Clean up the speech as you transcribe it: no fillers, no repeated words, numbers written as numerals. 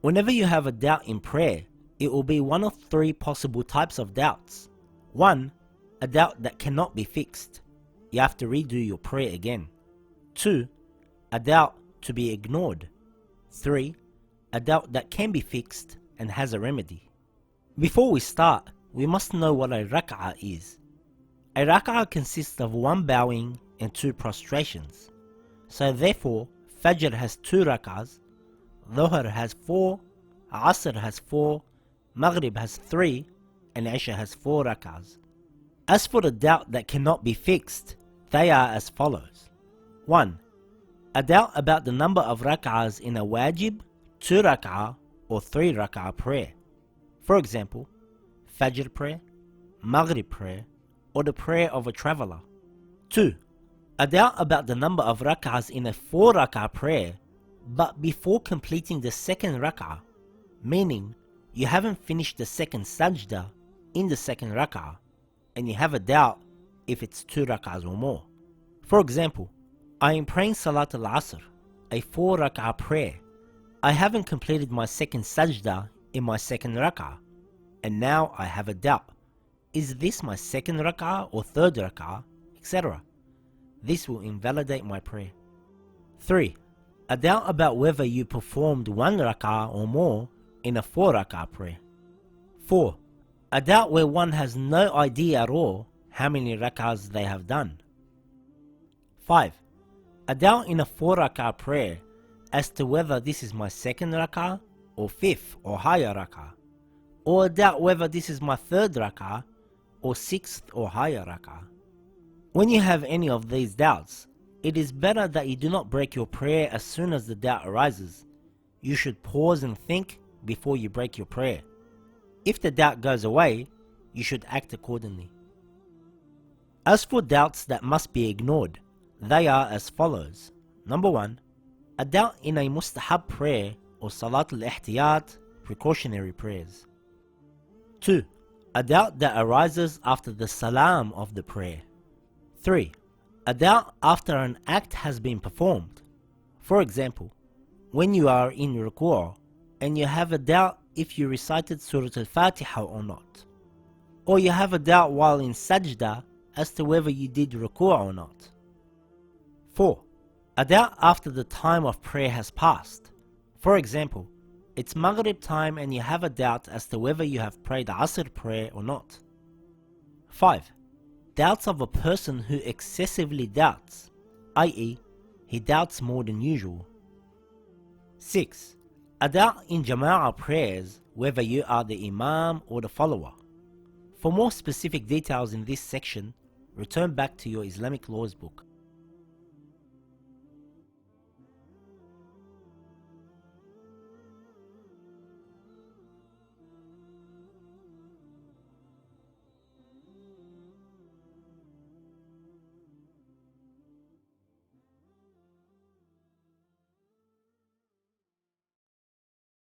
Whenever you have a doubt in prayer, it will be one of three possible types of doubts. 1. A doubt that cannot be fixed. You have to redo your prayer again. 2. A doubt to be ignored. 3. A doubt that can be fixed and has a remedy. Before we start, we must know what a rak'ah is. A rak'ah consists of 1 bowing and 2 prostrations. So therefore, Fajr has 2 rak'ahs, Dhuhr has 4, Asr has 4, Maghrib has 3, and Isha has 4 rak'ahs. As for the doubt that cannot be fixed, they are as follows. 1. A doubt about the number of rak'ahs in a wajib, 2 rak'ah, or 3 rak'ah prayer. For example, Fajr prayer, Maghrib prayer, or the prayer of a traveler. 2. A doubt about the number of rak'ahs in a 4 rak'ah prayer, but before completing the 2nd rak'ah, meaning you haven't finished the 2nd sajda in the 2nd rak'ah, and you have a doubt if it's 2 rak'ahs or more. For example, I am praying Salat al-Asr, a 4 rak'ah prayer. I haven't completed my 2nd sajda in my 2nd rak'ah, and now I have a doubt. Is this my 2nd rak'ah or 3rd rak'ah, etc.? This will invalidate my prayer. 3. A doubt about whether you performed 1 rak'ah or more in a 4 rak'ah prayer. 4. A doubt where one has no idea at all how many rak'ahs they have done. 5. A doubt in a 4 rak'ah prayer as to whether this is my 2nd rak'ah or 5th or higher rak'ah, or a doubt whether this is my 3rd rak'ah or 6th or higher rak'ah. When you have any of these doubts, it is better that you do not break your prayer as soon as the doubt arises. You should pause and think before you break your prayer. If the doubt goes away, you should act accordingly. As for doubts that must be ignored, they are as follows. Number 1. A doubt in a mustahab prayer or salat al-ihtiyat, precautionary prayers. 2. A doubt that arises after the salam of the prayer. 3. A doubt after an act has been performed. For example, when you are in ruku' and you have a doubt if you recited Surah Al-Fatiha or not. Or you have a doubt while in sajda as to whether you did ruku' or not. 4. A doubt after the time of prayer has passed. For example, it's Maghrib time and you have a doubt as to whether you have prayed Asr prayer or not. 5. Doubts of a person who excessively doubts, i.e., he doubts more than usual. 6. A doubt in Jama'ah prayers, whether you are the Imam or the follower. For more specific details in this section, return back to your Islamic laws book.